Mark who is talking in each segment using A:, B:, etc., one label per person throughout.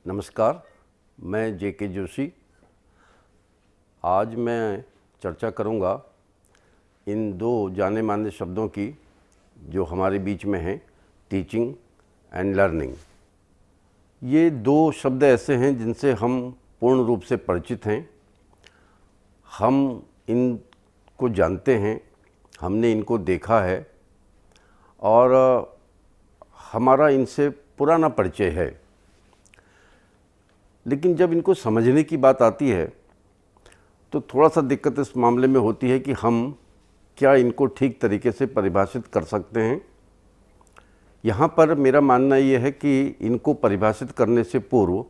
A: नमस्कार, मैं जेके जोशी। आज मैं चर्चा करूंगा इन दो जाने माने शब्दों की जो हमारे बीच में हैं, टीचिंग एंड लर्निंग। ये दो शब्द ऐसे हैं जिनसे हम पूर्ण रूप से परिचित हैं। हम इनको जानते हैं, हमने इनको देखा है और हमारा इनसे पुराना परिचय है। लेकिन जब इनको समझने की बात आती है तो थोड़ा सा दिक्कत इस मामले में होती है कि हम क्या इनको ठीक तरीके से परिभाषित कर सकते हैं। यहाँ पर मेरा मानना ये है कि इनको परिभाषित करने से पूर्व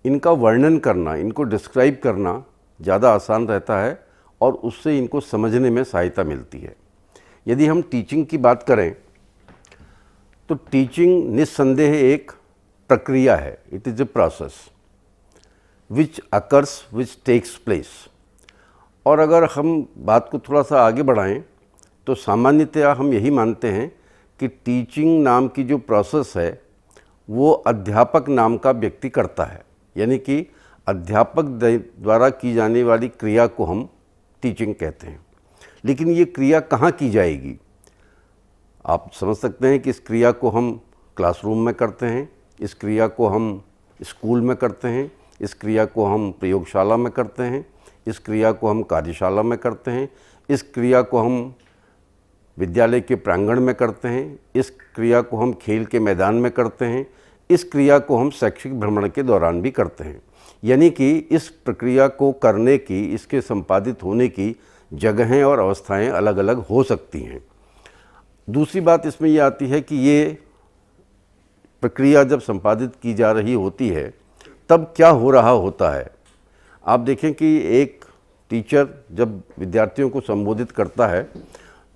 A: इनका वर्णन करना, इनको डिस्क्राइब करना ज़्यादा आसान रहता है और उससे इनको समझने में सहायता मिलती है। यदि हम टीचिंग की बात करें तो टीचिंग निस्संदेह एक प्रक्रिया है। It is a process which occurs, which takes place. और अगर हम बात को थोड़ा सा आगे बढ़ाएं तो सामान्यतया हम यही मानते हैं कि टीचिंग नाम की जो प्रोसेस है वो अध्यापक नाम का व्यक्ति करता है, यानी कि अध्यापक द्वारा की जाने वाली क्रिया को हम टीचिंग कहते हैं। लेकिन ये क्रिया कहाँ की जाएगी? आप समझ सकते हैं कि इस क्रिया को हम क्लासरूम में करते हैं, इस क्रिया को हम स्कूल में करते हैं, इस क्रिया को हम प्रयोगशाला में करते हैं, इस क्रिया को हम कार्यशाला में करते हैं, इस क्रिया को हम विद्यालय के प्रांगण में करते हैं, इस क्रिया को हम खेल के मैदान में करते हैं, इस क्रिया को हम शैक्षिक भ्रमण के दौरान भी करते हैं। यानी कि इस प्रक्रिया को करने की, इसके संपादित होने की जगहें और अवस्थाएं अलग अलग हो सकती हैं। दूसरी बात इसमें ये आती है कि ये प्रक्रिया जब संपादित की जा रही होती है तब क्या हो रहा होता है। आप देखें कि एक टीचर जब विद्यार्थियों को संबोधित करता है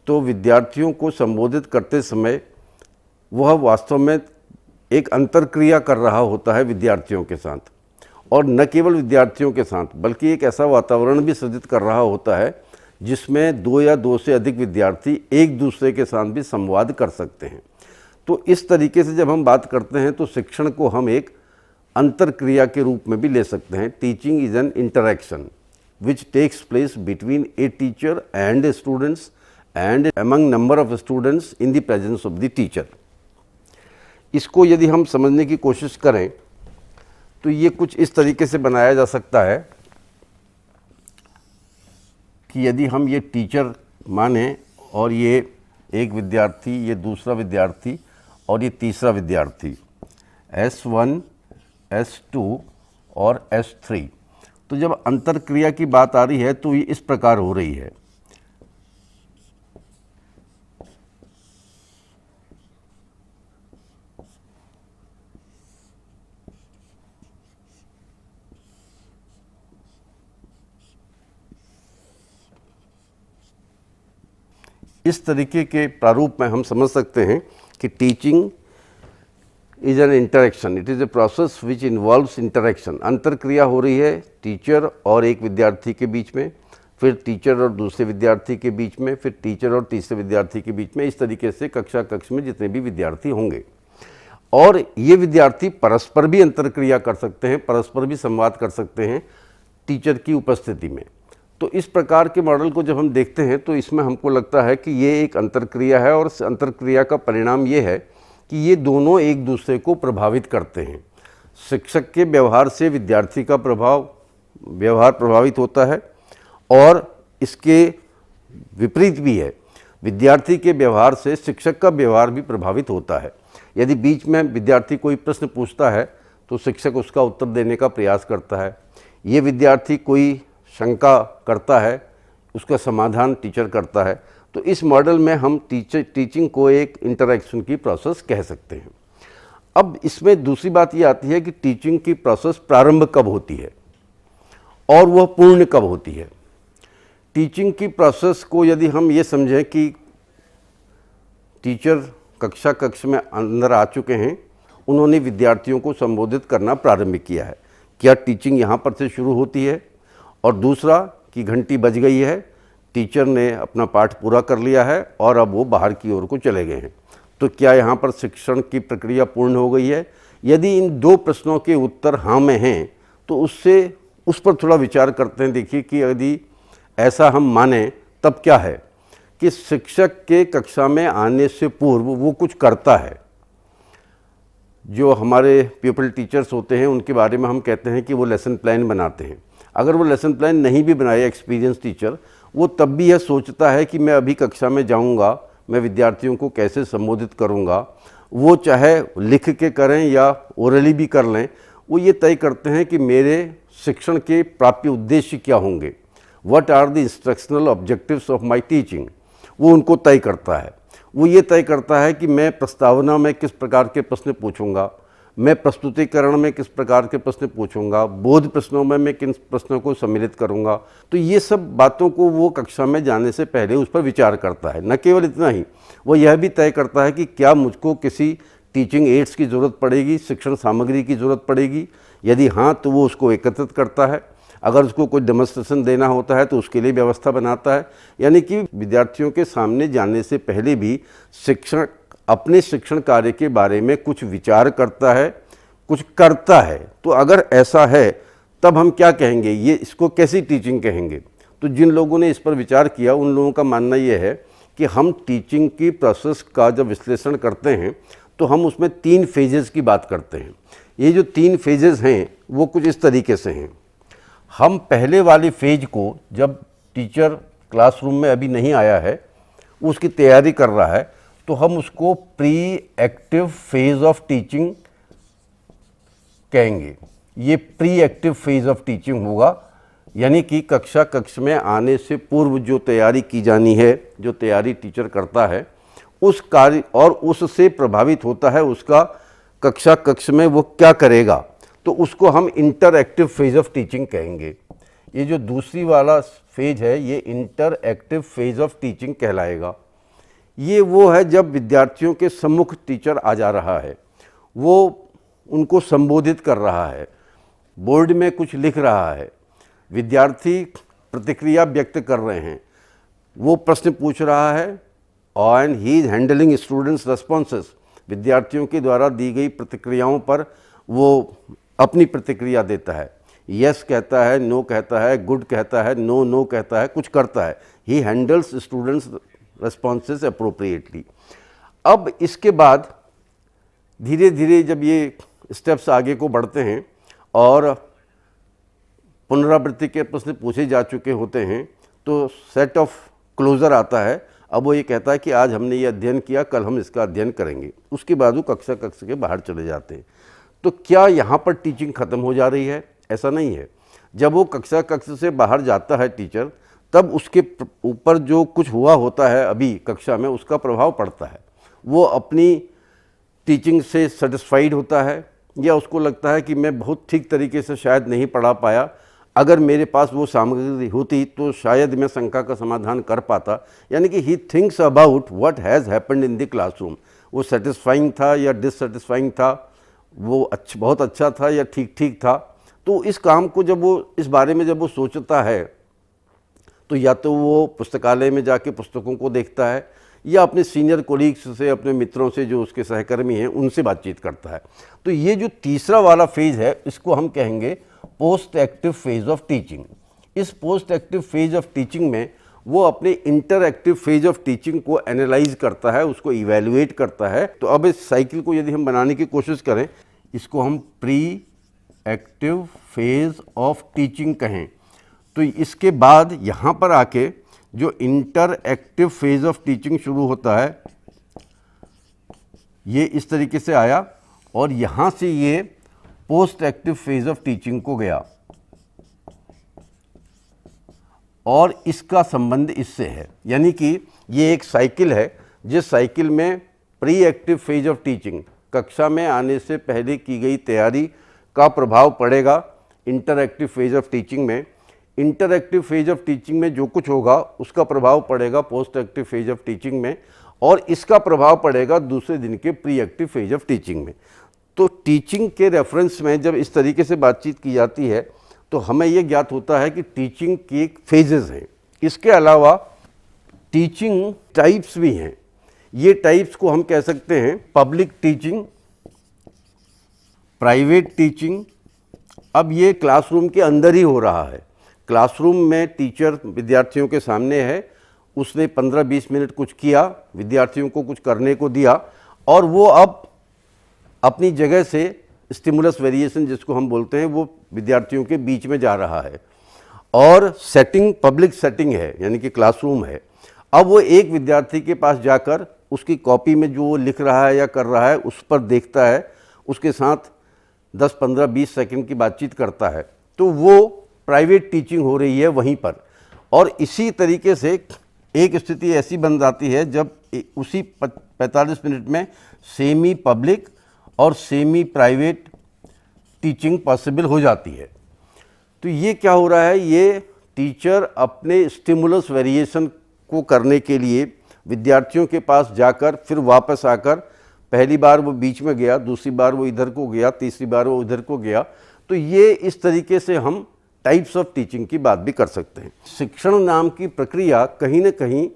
A: तो विद्यार्थियों को संबोधित करते समय वह वास्तव में एक अंतरक्रिया कर रहा होता है विद्यार्थियों के साथ, और न केवल विद्यार्थियों के साथ बल्कि एक ऐसा वातावरण भी सृजित कर रहा होता है जिसमें दो या दो से अधिक विद्यार्थी एक दूसरे के साथ भी संवाद कर सकते हैं। तो इस तरीके से जब हम बात करते हैं तो शिक्षण को हम एक अंतरक्रिया के रूप में भी ले सकते हैं। Teaching is an interaction which takes place between a teacher and students and among number of students in the presence of the teacher. इसको यदि हम समझने की कोशिश करें तो ये कुछ इस तरीके से बनाया जा सकता है कि यदि हम ये टीचर माने और ये एक विद्यार्थी, ये दूसरा विद्यार्थी और ये तीसरा विद्यार्थी, S1, S2 और S3, तो जब अंतरक्रिया की बात आ रही है तो ये इस प्रकार हो रही है। इस तरीके के प्रारूप में हम समझ सकते हैं कि teaching is an interaction, it is a process which involves interaction. अंतरक्रिया हो रही है टीचर और एक विद्यार्थी के बीच में, फिर टीचर और दूसरे विद्यार्थी के बीच में, फिर टीचर और तीसरे विद्यार्थी के बीच में। इस तरीके से कक्षा कक्ष में जितने भी विद्यार्थी होंगे, और ये विद्यार्थी परस्पर भी अंतरक्रिया कर सकते हैं, परस्पर भी संवाद कर सकते हैं टीचर की उपस्थिति में। तो इस प्रकार के मॉडल को जब हम देखते हैं तो इसमें हमको लगता है कि ये एक अंतरक्रिया है, और इस अंतरक्रिया का परिणाम ये है कि ये दोनों एक दूसरे को प्रभावित करते हैं। शिक्षक के व्यवहार से विद्यार्थी का व्यवहार प्रभावित होता है, और इसके विपरीत भी है, विद्यार्थी के व्यवहार से शिक्षक का व्यवहार भी प्रभावित होता है। यदि बीच में विद्यार्थी कोई प्रश्न पूछता है तो शिक्षक उसका उत्तर देने का प्रयास करता है। ये विद्यार्थी कोई शंका करता है, उसका समाधान टीचर करता है। तो इस मॉडल में हम टीचिंग को एक इंटरैक्शन की प्रोसेस कह सकते हैं। अब इसमें दूसरी बात ये आती है कि टीचिंग की प्रोसेस प्रारंभ कब होती है और वह पूर्ण कब होती है। टीचिंग की प्रोसेस को यदि हम ये समझें कि टीचर कक्ष में अंदर आ चुके हैं, उन्होंने विद्यार्थियों को संबोधित करना प्रारंभ किया है, क्या टीचिंग यहाँ पर से शुरू होती है? और दूसरा कि घंटी बज गई है, टीचर ने अपना पाठ पूरा कर लिया है और अब वो बाहर की ओर को चले गए हैं, तो क्या यहाँ पर शिक्षण की प्रक्रिया पूर्ण हो गई है? यदि इन दो प्रश्नों के उत्तर हाँ में हैं तो उस पर थोड़ा विचार करते हैं। देखिए कि यदि ऐसा हम माने तब क्या है कि शिक्षक के कक्षा में आने से पूर्व वो कुछ करता है। जो हमारे पीपल टीचर्स होते हैं उनके बारे में हम कहते हैं कि वो लेसन प्लान बनाते हैं। अगर वो लेसन प्लान नहीं भी बनाए एक्सपीरियंस टीचर, वो तब भी यह सोचता है कि मैं अभी कक्षा में जाऊंगा, मैं विद्यार्थियों को कैसे संबोधित करूंगा, वो चाहे लिख के करें या ओरली भी कर लें, वो ये तय करते हैं कि मेरे शिक्षण के प्राप्य उद्देश्य क्या होंगे, what are the instructional objectives of my teaching, वो उनको तय करता है। वो ये तय करता है कि मैं प्रस्तावना में किस प्रकार के प्रश्न पूछूंगा, मैं प्रस्तुतिकरण में किस प्रकार के प्रश्न पूछूंगा, बोध प्रश्नों में मैं किन प्रश्नों को सम्मिलित करूंगा। तो ये सब बातों को वो कक्षा में जाने से पहले उस पर विचार करता है। न केवल इतना ही, वो यह भी तय करता है कि क्या मुझको किसी टीचिंग एड्स की ज़रूरत पड़ेगी, शिक्षण सामग्री की ज़रूरत पड़ेगी। यदि हाँ तो वो उसको एकत्रित करता है। अगर उसको कोई डेमोन्स्ट्रेशन देना होता है तो उसके लिए व्यवस्था बनाता है। यानी कि विद्यार्थियों के सामने जाने से पहले भी शिक्षक अपने शिक्षण कार्य के बारे में कुछ विचार करता है, कुछ करता है। तो अगर ऐसा है तब हम क्या कहेंगे, ये इसको कैसी टीचिंग कहेंगे। तो जिन लोगों ने इस पर विचार किया उन लोगों का मानना ये है कि हम टीचिंग की प्रोसेस का जब विश्लेषण करते हैं तो हम उसमें 3 फेजेस की बात करते हैं। ये जो 3 फेजेस हैं वो कुछ इस तरीके से हैं। हम पहले वाले फेज को, जब टीचर क्लासरूम में अभी नहीं आया है, उसकी तैयारी कर रहा है, तो हम उसको pre active phase of teaching कहेंगे। ये pre active phase of teaching होगा, यानी कि कक्ष में आने से पूर्व जो तैयारी की जानी है, जो तैयारी टीचर करता है, उस कार्य और उससे प्रभावित होता है उसका कक्ष में वो क्या करेगा, तो उसको हम इंटरएक्टिव फेज ऑफ टीचिंग कहेंगे। ये जो दूसरी वाला फेज है ये इंटरएक्टिव फेज ऑफ टीचिंग कहलाएगा। ये वो है जब विद्यार्थियों के सम्मुख टीचर आ जा रहा है, वो उनको संबोधित कर रहा है, बोर्ड में कुछ लिख रहा है, विद्यार्थी प्रतिक्रिया व्यक्त कर रहे हैं, वो प्रश्न पूछ रहा है and he is handling students responses. विद्यार्थियों के द्वारा दी गई प्रतिक्रियाओं पर वो अपनी प्रतिक्रिया देता है। यस कहता है, नो कहता है, गुड कहता है, नो कहता है, कुछ करता है। ही हैंडल्स स्टूडेंट्स रिस्पॉन्सेस अप्रोप्रिएटली। अब इसके बाद धीरे धीरे जब ये स्टेप्स आगे को बढ़ते हैं और पुनरावृत्ति के प्रश्न पूछे जा चुके होते हैं तो सेट ऑफ क्लोजर आता है। अब वो ये कहता है कि आज हमने ये अध्ययन किया, कल हम इसका अध्ययन करेंगे। उसके बाद वो कक्षा के बाहर चले जाते हैं। तो क्या यहाँ पर टीचिंग ख़त्म हो जा रही है? ऐसा नहीं है। जब वो कक्षा से बाहर जाता है टीचर, तब उसके ऊपर जो कुछ हुआ होता है अभी कक्षा में, उसका प्रभाव पड़ता है। वो अपनी टीचिंग से सेटिस्फाइड होता है या उसको लगता है कि मैं बहुत ठीक तरीके से शायद नहीं पढ़ा पाया, अगर मेरे पास वो सामग्री होती तो शायद मैं शंका का समाधान कर पाता। यानी कि he thinks about what has happened in the classroom. वो सेटिस्फाइंग था या डिससेटिस्फाइंग था, वो बहुत अच्छा था या ठीक ठीक था। तो इस काम को जब वो इस बारे में जब वो सोचता है तो या तो वो पुस्तकालय में जाके पुस्तकों को देखता है या अपने सीनियर कोलीग्स से, अपने मित्रों से जो उसके सहकर्मी हैं, उनसे बातचीत करता है। तो ये जो तीसरा वाला फेज है इसको हम कहेंगे post active phase of teaching. इस post active phase of teaching में वो अपने इंटरएक्टिव फेज ऑफ टीचिंग को एनालाइज करता है, उसको इवैल्यूएट करता है। तो अब इस साइकिल को यदि हम बनाने की कोशिश करें, इसको हम pre active phase of teaching कहें, तो इसके बाद यहाँ पर आके जो इंटरएक्टिव फेज ऑफ टीचिंग शुरू होता है, ये इस तरीके से आया और यहाँ से ये post active phase of teaching को गया और इसका संबंध इससे है। यानी कि ये एक साइकिल है जिस साइकिल में pre active phase of teaching, कक्षा में आने से पहले की गई तैयारी का प्रभाव पड़ेगा इंटरएक्टिव फेज ऑफ टीचिंग में। इंटरएक्टिव फेज ऑफ टीचिंग में जो कुछ होगा उसका प्रभाव पड़ेगा post active phase of teaching में और इसका प्रभाव पड़ेगा दूसरे दिन के pre active phase of teaching में। तो टीचिंग के रेफरेंस में जब इस तरीके से बातचीत की जाती है तो हमें यह ज्ञात होता है कि टीचिंग के फेजेस हैं। इसके अलावा टीचिंग टाइप्स भी हैं। ये टाइप्स को हम कह सकते हैं पब्लिक टीचिंग, प्राइवेट टीचिंग, अब ये क्लासरूम के अंदर ही हो रहा है। क्लासरूम में टीचर विद्यार्थियों के सामने है, उसने 15-20 मिनट कुछ किया, विद्यार्थियों को कुछ करने को दिया और वो अब अपनी जगह से स्टिमुलस वेरिएशन जिसको हम बोलते हैं वो विद्यार्थियों के बीच में जा रहा है और सेटिंग पब्लिक सेटिंग है, यानी कि क्लासरूम है। अब वो एक विद्यार्थी के पास जाकर उसकी कॉपी में जो वो लिख रहा है या कर रहा है उस पर देखता है, उसके साथ 10, 15, 20 सेकंड की बातचीत करता है, तो वो प्राइवेट टीचिंग हो रही है वहीं पर। और इसी तरीके से एक स्थिति ऐसी बन जाती है जब उसी 45 मिनट में सेमी पब्लिक और सेमी प्राइवेट टीचिंग पॉसिबल हो जाती है। तो ये क्या हो रहा है, ये टीचर अपने स्टिमुलस वेरिएशन को करने के लिए विद्यार्थियों के पास जाकर फिर वापस आकर, पहली बार वो बीच में गया, दूसरी बार वो इधर को गया, तीसरी बार वो इधर को गया, तो ये इस तरीके से हम टाइप्स ऑफ टीचिंग की बात भी कर सकते हैं। शिक्षण नाम की प्रक्रिया कहीं ना कहीं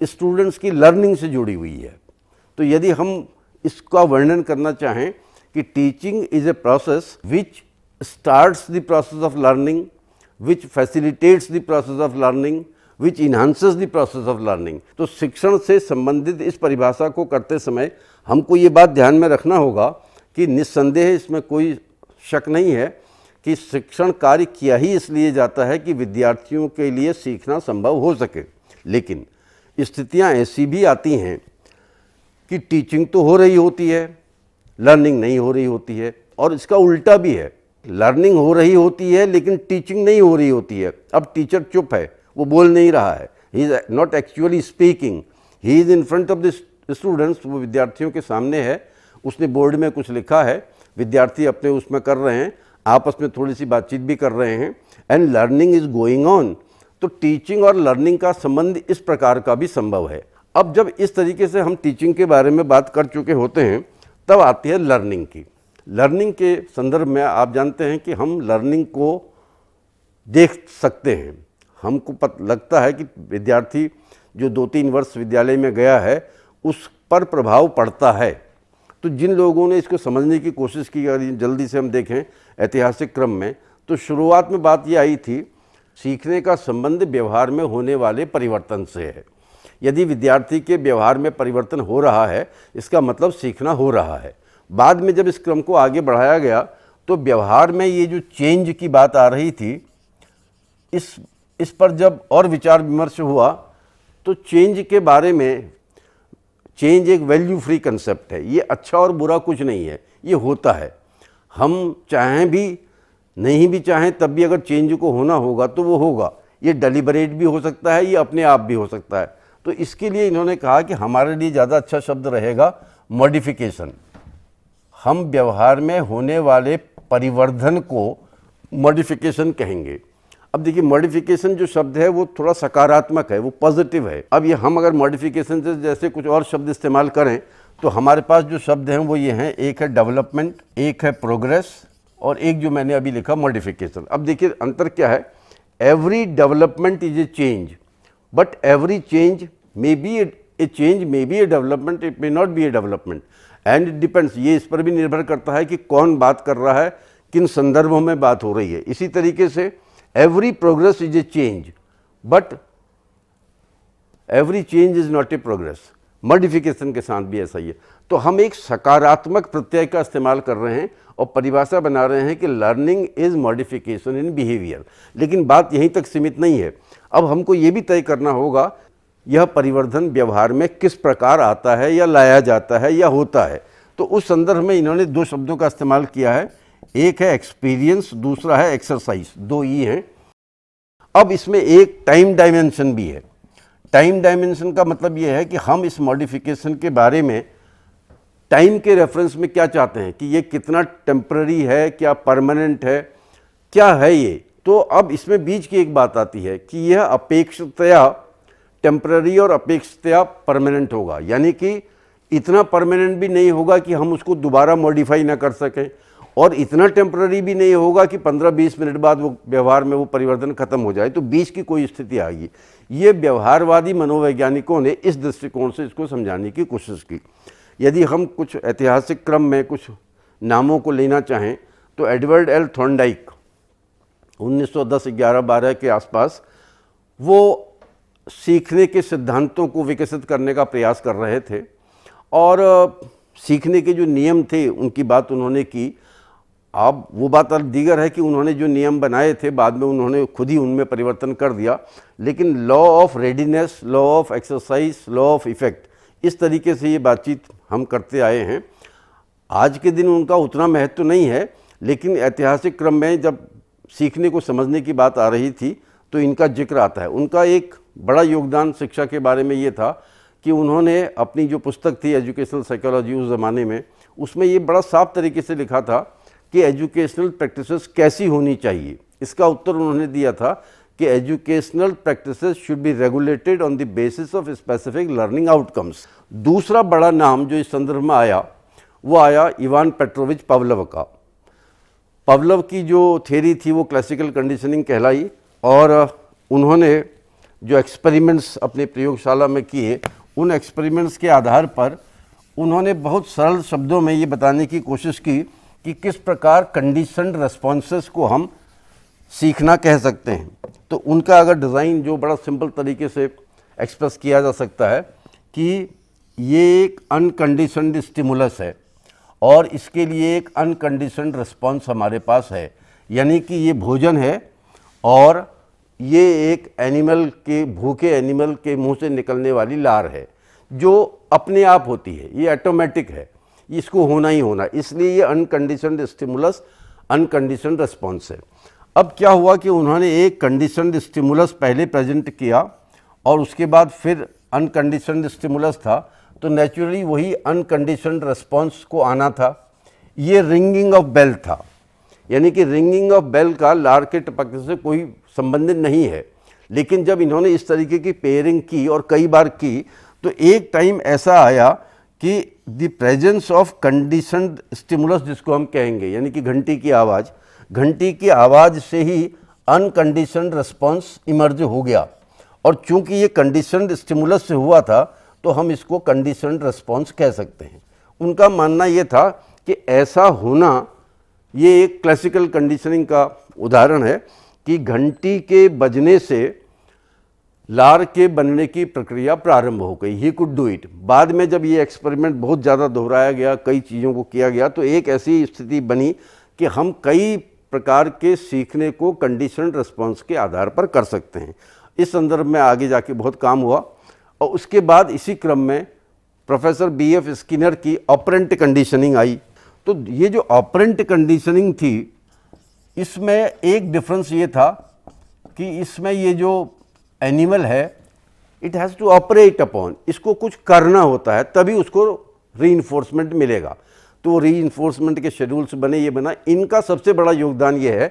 A: स्टूडेंट्स की लर्निंग से जुड़ी हुई है। तो यदि हम इसका वर्णन करना चाहें कि teaching is a process which starts the process of learning, which facilitates the process of learning, which enhances the process of learning. तो शिक्षण से संबंधित इस परिभाषा को करते समय हमको ये बात ध्यान में रखना होगा कि निस्संदेह इसमें कोई शक नहीं है कि शिक्षण कार्य किया ही इसलिए जाता है कि विद्यार्थियों के लिए सीखना संभव हो सके। लेकिन स्थितियां ऐसी भी आती हैं कि टीचिंग तो हो रही होती है, लर्निंग नहीं हो रही होती है, और इसका उल्टा भी है, लर्निंग हो रही होती है लेकिन टीचिंग नहीं हो रही होती है। अब टीचर चुप है, वो बोल नहीं रहा है, he is not actually speaking, he is in front of the students, वो विद्यार्थियों के सामने है, उसने बोर्ड में कुछ लिखा है, विद्यार्थी अपने उसमें कर रहे हैं, आपस में थोड़ी सी बातचीत भी कर रहे हैं, and learning is going on. तो टीचिंग और लर्निंग का संबंध इस प्रकार का भी संभव है। अब जब इस तरीके से हम टीचिंग के बारे में बात कर चुके होते हैं, तब आती है लर्निंग की। लर्निंग के संदर्भ में आप जानते हैं कि हम लर्निंग को देख सकते हैं। हमको लगता है कि विद्यार्थी जो 2-3 वर्ष विद्यालय में गया है उस पर प्रभाव पड़ता है। तो जिन लोगों ने इसको समझने की कोशिश की, अगर जल्दी से हम देखें ऐतिहासिक क्रम में, तो शुरुआत में बात ये आई थी, सीखने का संबंध व्यवहार में होने वाले परिवर्तन से है। यदि विद्यार्थी के व्यवहार में परिवर्तन हो रहा है, इसका मतलब सीखना हो रहा है। बाद में जब इस क्रम को आगे बढ़ाया गया तो व्यवहार में ये जो चेंज की बात आ रही थी, इस पर जब और विचार विमर्श हुआ तो चेंज के बारे में, चेंज एक वैल्यू फ्री कंसेप्ट है, ये अच्छा और बुरा कुछ नहीं है, ये होता है। हम चाहें भी नहीं भी चाहें तब भी अगर चेंज को होना होगा तो वो होगा। ये डेलिबरेट भी हो सकता है, ये अपने आप भी हो सकता है। तो इसके लिए इन्होंने कहा कि हमारे लिए ज़्यादा अच्छा शब्द रहेगा मॉडिफिकेशन। हम व्यवहार में होने वाले परिवर्धन को मॉडिफिकेशन कहेंगे। अब देखिए, मॉडिफिकेशन जो शब्द है वो थोड़ा सकारात्मक है, वो पॉजिटिव है। अब ये हम अगर मॉडिफिकेशन से जैसे कुछ और शब्द इस्तेमाल करें तो हमारे पास जो शब्द हैं वो ये हैं, एक है डेवलपमेंट, एक है प्रोग्रेस, और एक जो मैंने अभी लिखा मॉडिफिकेशन। अब देखिए अंतर क्या है, every development is a change, but every change may be A change, may be A development, it may not be A development, and it depends, ये इस पर भी निर्भर करता है कि कौन बात कर रहा है, किन संदर्भों में बात हो रही है। इसी तरीके से every progress is a change, but every change is not a progress. Modification के साथ भी ऐसा ही है। तो हम एक सकारात्मक प्रत्यय का इस्तेमाल कर रहे हैं और परिभाषा बना रहे हैं कि learning is modification in behaviour. लेकिन बात यहीं तक सीमित नहीं है, अब हमको ये भी तय करना होगा यह परिवर्तन व्यवहार में किस प्रकार आता है या लाया जाता है या होता है। तो उस संदर्भ में इन्होंने 2 शब्दों का इस्तेमाल किया है, एक है एक्सपीरियंस, दूसरा है एक्सरसाइज, 2 ई हैं। अब इसमें एक टाइम डायमेंशन भी है। टाइम डायमेंशन का मतलब यह है कि हम इस मॉडिफिकेशन के बारे में टाइम के रेफरेंस में क्या चाहते हैं कि ये कितना टेम्पररी है, क्या परमानेंट है, क्या है ये। तो अब इसमें बीच की एक बात आती है कि यह अपेक्षितया टेम्पररी और अपेक्षितया परमानेंट होगा, यानी कि इतना परमानेंट भी नहीं होगा कि हम उसको दोबारा मॉडिफाई ना कर सकें, और इतना टेम्पररी भी नहीं होगा कि 15-20 मिनट बाद वो व्यवहार में वो परिवर्तन खत्म हो जाए। तो बीच की कोई स्थिति आएगी। ये व्यवहारवादी मनोवैज्ञानिकों ने इस दृष्टिकोण से इसको समझाने की कोशिश की। यदि हम कुछ ऐतिहासिक क्रम में कुछ नामों को लेना चाहें तो एडवर्ड एल थॉर्नडाइक 1910-11-12 के आसपास वो सीखने के सिद्धांतों को विकसित करने का प्रयास कर रहे थे और सीखने के जो नियम थे उनकी बात उन्होंने की। अब वो बात दीगर है कि उन्होंने जो नियम बनाए थे बाद में उन्होंने खुद ही उनमें परिवर्तन कर दिया, लेकिन law of readiness, law of exercise, law of effect, इस तरीके से ये बातचीत हम करते आए हैं। आज के दिन उनका उतना महत्व तो नहीं है, लेकिन ऐतिहासिक क्रम में जब सीखने को समझने की बात आ रही थी तो इनका जिक्र आता है। उनका एक बड़ा योगदान शिक्षा के बारे में ये था कि उन्होंने अपनी जो पुस्तक थी एजुकेशनल साइकोलॉजी उस ज़माने में, उसमें ये बड़ा साफ तरीके से लिखा था कि एजुकेशनल प्रैक्टिसेस कैसी होनी चाहिए। इसका उत्तर उन्होंने दिया था कि educational practices should be regulated on the basis of specific learning outcomes. दूसरा बड़ा नाम जो इस संदर्भ में आया वो आया इवान पेट्रोविच पावलोव का। पावलोव की जो थ्योरी थी वो क्लासिकल कंडीशनिंग कहलाई और उन्होंने जो एक्सपेरिमेंट्स अपने प्रयोगशाला में किए, उन एक्सपेरिमेंट्स के आधार पर उन्होंने बहुत सरल शब्दों में ये बताने की कोशिश की कि किस प्रकार कंडीशनड रेस्पॉन्सेस को हम सीखना कह सकते हैं। तो उनका अगर डिज़ाइन जो बड़ा सिंपल तरीके से एक्सप्रेस किया जा सकता है कि ये एक अनकंडीशनड स्टिमुलस है और इसके लिए एक अनकंडीशनड रिस्पॉन्स हमारे पास है, यानी कि ये भोजन है और ये एक एनिमल के, भूखे एनिमल के मुंह से निकलने वाली लार है जो अपने आप होती है, ये ऑटोमेटिक है, इसको होना ही होना, इसलिए ये अनकंडीशनड स्टिमुलस अनकंडीशनड रिस्पॉन्स है। अब क्या हुआ कि उन्होंने एक कंडीशनड स्टिमुलस पहले प्रेजेंट किया और उसके बाद फिर अनकंडीशनड स्टिमुलस था, तो नेचुरली वही अनकंडीशनड रिस्पॉन्स को आना था। ये रिंगिंग ऑफ बेल था, यानी कि रिंगिंग ऑफ बेल का लार के टपकने से कोई संबंधित नहीं है। लेकिन जब इन्होंने इस तरीके की पेयरिंग की और कई बार की तो एक टाइम ऐसा आया कि the presence of conditioned stimulus जिसको हम कहेंगे, यानी कि घंटी की आवाज़ से ही अनकंडीशनड रिस्पॉन्स इमर्ज हो गया और चूंकि ये कंडीशनड स्टिमुलस से हुआ था तो हम इसको कंडीशनड रिस्पॉन्स कह सकते हैं। उनका मानना ये था कि ऐसा होना ये एक क्लासिकल कंडीशनिंग का उदाहरण है कि घंटी के बजने से लार के बनने की प्रक्रिया प्रारंभ हो गई। He could do it. बाद में जब ये एक्सपेरिमेंट बहुत ज़्यादा दोहराया गया, कई चीज़ों को किया गया, तो एक ऐसी स्थिति बनी कि हम कई प्रकार के सीखने को कंडीशनड रिस्पॉन्स के आधार पर कर सकते हैं। इस संदर्भ में आगे जाके बहुत काम हुआ और उसके बाद इसी क्रम में प्रोफेसर B.F. स्किनर की ऑपरेंट कंडीशनिंग आई। तो ये जो ऑपरेंट कंडीशनिंग थी, इसमें एक डिफरेंस ये था कि इसमें ये जो एनिमल है it has to operate upon, इसको कुछ करना होता है तभी उसको रीइंफोर्समेंट मिलेगा। तो रीइंफोर्समेंट के शेड्यूल्स बने, ये बना। इनका सबसे बड़ा योगदान ये है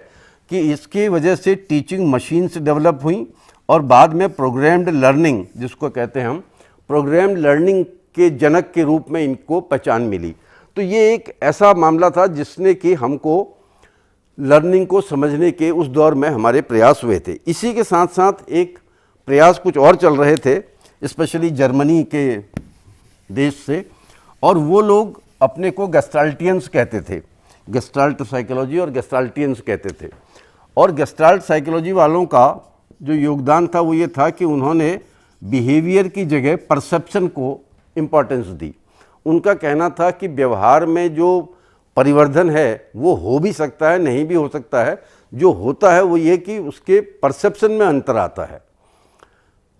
A: कि इसकी वजह से टीचिंग मशीन्स डेवलप हुई और बाद में प्रोग्राम्ड लर्निंग, जिसको कहते हैं हम, प्रोग्राम्ड लर्निंग के जनक के रूप में इनको पहचान मिली। तो ये एक ऐसा मामला था जिसने कि हमको लर्निंग को समझने के उस दौर में हमारे प्रयास हुए थे। इसी के साथ साथ एक प्रयास कुछ और चल रहे थे, स्पेशली जर्मनी के देश से, और वो लोग अपने को गेस्टाल्टियंस कहते थे, गेस्टाल्ट साइकोलॉजी और गेस्टाल्टियंस कहते थे। और गेस्टाल्ट साइकोलॉजी वालों का जो योगदान था वो ये था कि उन्होंने बिहेवियर की जगह परसेप्शन को इम्पोर्टेंस दी। उनका कहना था कि व्यवहार में जो परिवर्धन है वो हो भी सकता है, नहीं भी हो सकता है। जो होता है वो ये कि उसके परसेप्शन में अंतर आता है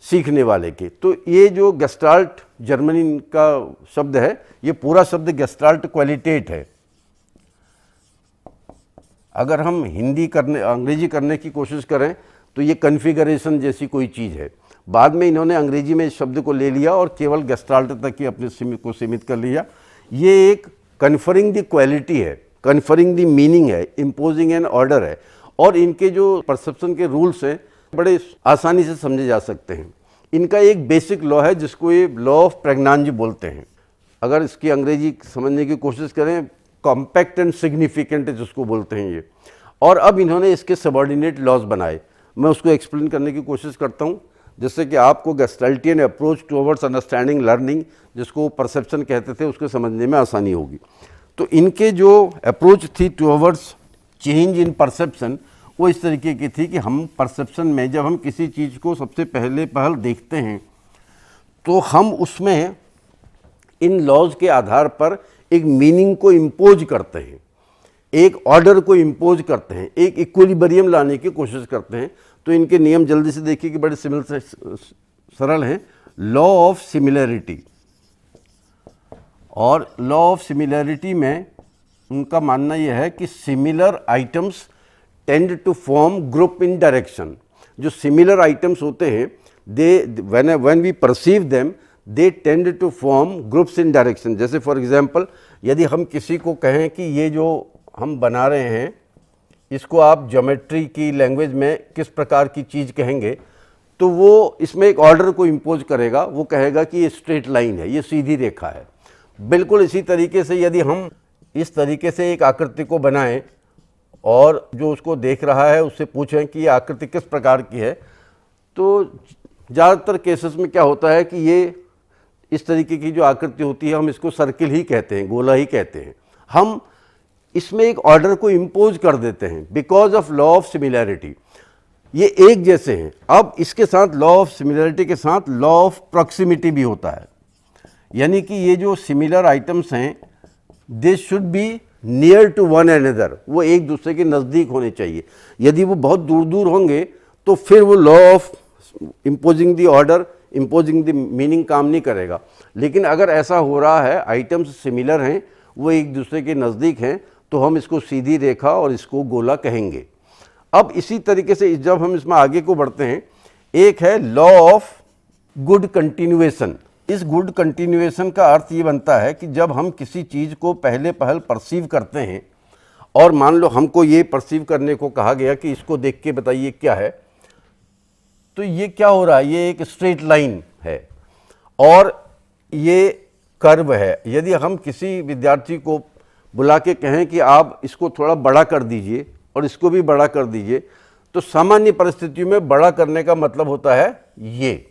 A: सीखने वाले के। तो ये जो गेस्टाल्ट जर्मनी का शब्द है, ये पूरा शब्द गेस्टाल्ट क्वालिटेट है। अगर हम अंग्रेजी करने की कोशिश करें तो ये कन्फिगरेशन जैसी कोई चीज़ है। बाद में इन्होंने अंग्रेजी में इस शब्द को ले लिया और केवल गेस्टाल्ट तक ही अपने को सीमित कर लिया। ये एक कन्फरिंग द क्वालिटी है, कन्फरिंग द मीनिंग है, इम्पोजिंग एन ऑर्डर है। और इनके जो परसेप्शन के रूल्स हैं बड़े आसानी से समझे जा सकते हैं। इनका एक बेसिक लॉ है जिसको ये लॉ ऑफ प्रेग्नांज बोलते हैं। अगर इसकी अंग्रेजी समझने की कोशिश करें, कॉम्पैक्ट एंड सिग्निफिकेंट जिसको बोलते हैं ये। और अब इन्होंने इसके सबऑर्डिनेट लॉज बनाए। मैं उसको एक्सप्लेन करने की कोशिश करता हूँ जिससे कि आपको गेस्टाल्टियन अप्रोच टुवर्ड्स अंडरस्टैंडिंग लर्निंग, जिसको परसेप्शन कहते थे, उसको समझने में आसानी होगी। तो इनके जो अप्रोच थी टूवर्ड्स चेंज इन परसेप्शन वो इस तरीके की थी कि हम परसेप्शन में जब हम किसी चीज़ को सबसे पहल देखते हैं तो हम उसमें इन लॉज के आधार पर एक मीनिंग को इम्पोज करते हैं, एक ऑर्डर को इम्पोज करते हैं, एक इक्विलिब्रियम लाने की कोशिश करते हैं। तो इनके नियम जल्दी से देखिए कि बड़े सरल हैं। लॉ ऑफ सिमिलैरिटी, और लॉ ऑफ सिमिलैरिटी में उनका मानना यह है कि similar items tend to form group in direction. जो सिमिलर आइटम्स होते हैं they when we perceive them they tend to form groups in direction. जैसे फॉर एग्जांपल यदि हम किसी को कहें कि ये जो हम बना रहे हैं इसको आप ज्योमेट्री की लैंग्वेज में किस प्रकार की चीज़ कहेंगे, तो वो इसमें एक ऑर्डर को इम्पोज करेगा। वो कहेगा कि ये स्ट्रेट लाइन है, ये सीधी रेखा है। बिल्कुल इसी तरीके से यदि हम इस तरीके से एक आकृति को बनाएं और जो उसको देख रहा है उससे पूछें कि ये आकृति किस प्रकार की है, तो ज़्यादातर केसेस में क्या होता है कि ये इस तरीके की जो आकृति होती है हम इसको सर्किल ही कहते हैं, गोला ही कहते हैं। हम इसमें एक ऑर्डर को इम्पोज कर देते हैं because of law of similarity. ये एक जैसे हैं। अब इसके साथ लॉ ऑफ सिमिलैरिटी के साथ लॉ ऑफ प्रॉक्सिमिटी भी होता है, यानी कि ये जो सिमिलर आइटम्स हैं they should be near to one another, वो एक दूसरे के नज़दीक होने चाहिए। यदि वो बहुत दूर दूर होंगे तो फिर वो law of imposing the order, imposing the meaning काम नहीं करेगा। लेकिन अगर ऐसा हो रहा है, आइटम्स सिमिलर हैं, वो एक दूसरे के नज़दीक हैं, तो हम इसको सीधी रेखा और इसको गोला कहेंगे। अब इसी तरीके से जब हम इसमें आगे को बढ़ते हैं, एक है लॉ ऑफ गुड कंटिन्यूएशन। इस गुड कंटिन्यूएशन का अर्थ ये बनता है कि जब हम किसी चीज़ को पहल परसीव करते हैं और मान लो हमको ये परसीव करने को कहा गया कि इसको देख के बताइए क्या है, तो ये क्या हो रहा है, ये एक स्ट्रेट लाइन है और ये कर्व है। यदि हम किसी विद्यार्थी को बुला के कहें कि आप इसको थोड़ा बड़ा कर दीजिए और इसको भी बड़ा कर दीजिए, तो सामान्य परिस्थितियों में बड़ा करने का मतलब होता है ये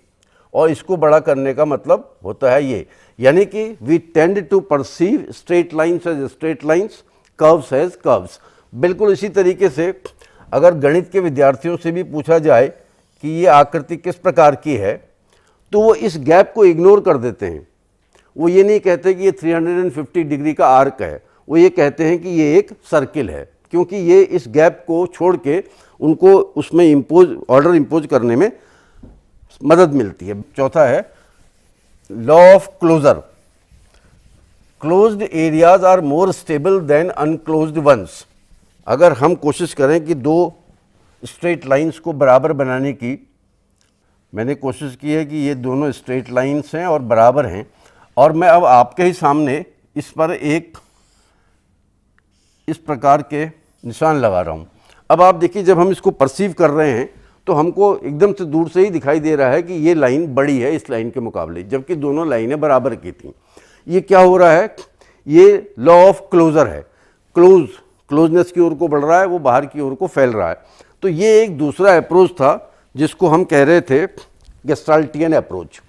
A: और इसको बड़ा करने का मतलब होता है ये। यानी कि we tend to perceive straight lines as straight lines, curves as curves. बिल्कुल इसी तरीके से अगर गणित के विद्यार्थियों से भी पूछा जाए कि ये आकृति किस प्रकार की है, तो वो इस गैप को इग्नोर कर देते हैं। वो ये नहीं कहते कि ये 350 डिग्री का आर्क है, वो ये कहते हैं कि ये एक सर्किल है, क्योंकि ये इस गैप को छोड़ के उनको उसमें ऑर्डर इम्पोज करने में मदद मिलती है। चौथा है law of closure. Closed areas are more stable than unclosed ones. अगर हम कोशिश करें कि दो स्ट्रेट लाइंस को बराबर बनाने की, मैंने कोशिश की है कि ये दोनों स्ट्रेट लाइंस हैं और बराबर हैं, और मैं अब आपके ही सामने इस पर एक इस प्रकार के निशान लगा रहा हूँ। अब आप देखिए, जब हम इसको परसीव कर रहे हैं तो हमको एकदम से दूर से ही दिखाई दे रहा है कि ये लाइन बड़ी है इस लाइन के मुकाबले, जबकि दोनों लाइनें बराबर की थी। ये क्या हो रहा है, ये लॉ ऑफ क्लोजर है। क्लोजनेस की ओर को बढ़ रहा है, वो बाहर की ओर को फैल रहा है। तो ये एक दूसरा अप्रोच था जिसको हम कह रहे थे गेस्टाल्टियन अप्रोच।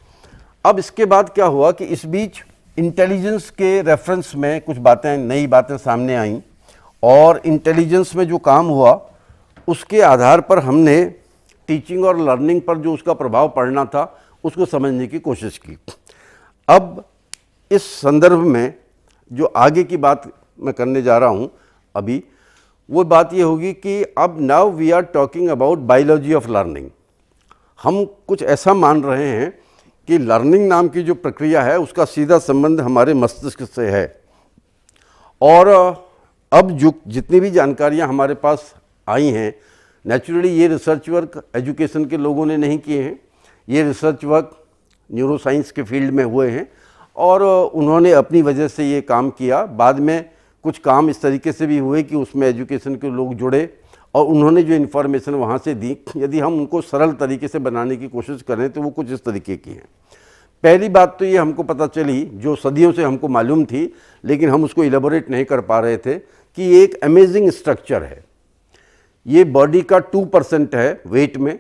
A: अब इसके बाद क्या हुआ कि इस बीच इंटेलिजेंस के रेफरेंस में कुछ बातें, नई बातें सामने आईं, और इंटेलिजेंस में जो काम हुआ उसके आधार पर हमने टीचिंग और लर्निंग पर जो उसका प्रभाव पड़ना था उसको समझने की कोशिश की। अब इस संदर्भ में जो आगे की बात मैं करने जा रहा हूँ अभी, वो बात ये होगी कि अब now we are talking about biology of learning. हम कुछ ऐसा मान रहे हैं कि लर्निंग नाम की जो प्रक्रिया है उसका सीधा संबंध हमारे मस्तिष्क से है। और अब जो जितनी भी जानकारियाँ हमारे पास आई हैं, नेचुरली ये रिसर्च वर्क एजुकेशन के लोगों ने नहीं किए हैं, ये रिसर्च वर्क न्यूरोसाइंस के फील्ड में हुए हैं और उन्होंने अपनी वजह से ये काम किया। बाद में कुछ काम इस तरीके से भी हुए कि उसमें एजुकेशन के लोग जुड़े और उन्होंने जो इन्फॉर्मेशन वहाँ से दी, यदि हम उनको सरल तरीके से बनाने की कोशिश करें तो वो कुछ इस तरीके की हैं। पहली बात तो ये हमको पता चली, जो सदियों से हमको मालूम थी लेकिन हम उसको इलेबोरेट नहीं कर पा रहे थे, कि ये एक अमेजिंग स्ट्रक्चर है। ये बॉडी का 2% है वेट में,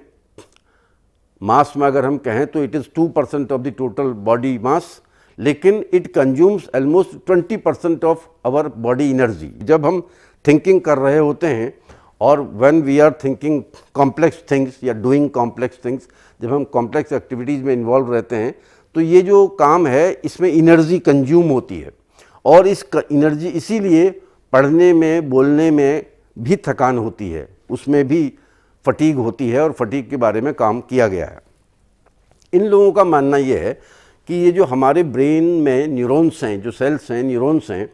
A: मास में अगर हम कहें तो it is 2% of the total body mass, लेकिन it consumes almost 20% of our body energy. जब हम थिंकिंग कर रहे होते हैं और when we are thinking complex things या डूइंग कॉम्प्लेक्स थिंग्स, जब हम कॉम्प्लेक्स एक्टिविटीज़ में इन्वॉल्व रहते हैं तो ये जो काम है इसमें एनर्जी कंज्यूम होती है, और इस एनर्जी इसीलिए पढ़ने में, बोलने में भी थकान होती है, उसमें भी फटीग होती है, और फटीग के बारे में काम किया गया है। इन लोगों का मानना ये है कि ये जो हमारे ब्रेन में न्यूरॉन्स हैं, जो सेल्स हैं, न्यूरॉन्स हैं,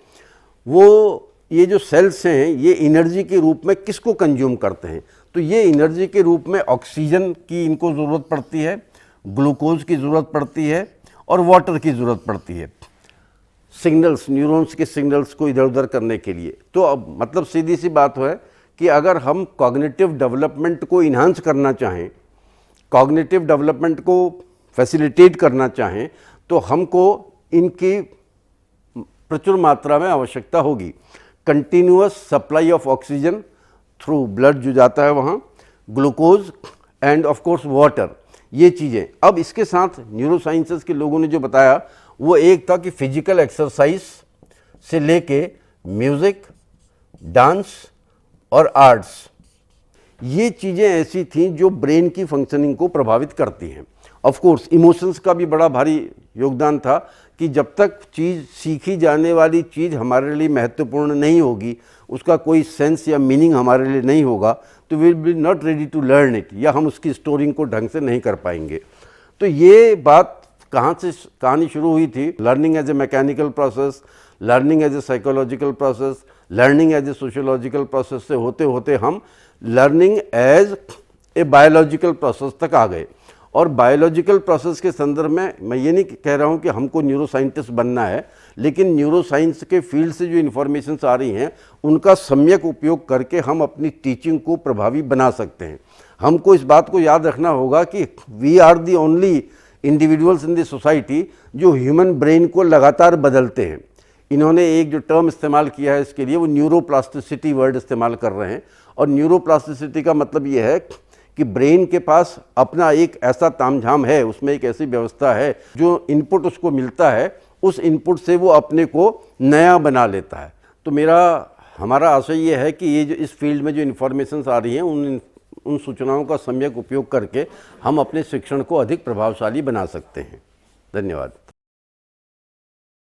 A: वो ये जो सेल्स हैं ये एनर्जी के रूप में किसको कंज्यूम करते हैं? तो ये एनर्जी के रूप में ऑक्सीजन की इनको ज़रूरत पड़ती है, ग्लूकोज की ज़रूरत पड़ती है, और वाटर की ज़रूरत पड़ती है, सिग्नल्स, न्यूरॉन्स के सिग्नल्स को इधर उधर करने के लिए। तो अब मतलब सीधी सी बात है कि अगर हम कॉग्निटिव डेवलपमेंट को इन्हांस करना चाहें, कॉग्निटिव डेवलपमेंट को फैसिलिटेट करना चाहें, तो हमको इनकी प्रचुर मात्रा में आवश्यकता होगी। Continuous supply of oxygen through blood जो जाता है वहाँ, glucose end of course water, ये चीज़ें। अब इसके साथ न्यूरोसाइंसेस के लोगों ने जो बताया वो एक था कि फिजिकल एक्सरसाइज से लेके म्यूज़िक, डांस और आर्ट्स, ये चीज़ें ऐसी थीं जो ब्रेन की फंक्शनिंग को प्रभावित करती हैं। ऑफ कोर्स इमोशंस का भी बड़ा भारी योगदान था कि जब तक चीज़, सीखी जाने वाली चीज़ हमारे लिए महत्वपूर्ण नहीं होगी, उसका कोई सेंस या मीनिंग हमारे लिए नहीं होगा, तो we will be not ready to learn it, या हम उसकी स्टोरिंग को ढंग से नहीं कर पाएंगे। तो ये बात कहाँ से कहानी शुरू हुई थी? Learning as a mechanical process, learning as a psychological process, learning as a sociological process से होते होते हम learning as a biological process तक आ गए। और बायोलॉजिकल प्रोसेस के संदर्भ में मैं ये नहीं कह रहा हूँ कि हमको न्यूरो साइंटिस्ट बनना है, लेकिन न्यूरो साइंस के फील्ड से जो इन्फॉर्मेशंस आ रही हैं उनका सम्यक उपयोग करके हम अपनी टीचिंग को प्रभावी बना सकते हैं। हमको इस बात को याद रखना होगा कि we are the only individuals in the society जो ह्यूमन ब्रेन को लगातार बदलते हैं। इन्होंने एक जो टर्म इस्तेमाल किया है इसके लिए, वो न्यूरोप्लास्टिसिटी वर्ड इस्तेमाल कर रहे हैं। और न्यूरोप्लास्टिसिटी का मतलब ये है कि ब्रेन के पास अपना एक ऐसा तामझाम है, उसमें एक ऐसी व्यवस्था है, जो इनपुट उसको मिलता है उस इनपुट से वो अपने को नया बना लेता है। तो हमारा आशय ये है कि ये जो इस फील्ड में जो इन्फॉर्मेशंस आ रही हैं उन सूचनाओं का सम्यक उपयोग करके हम अपने शिक्षण को अधिक प्रभावशाली बना सकते हैं। धन्यवाद।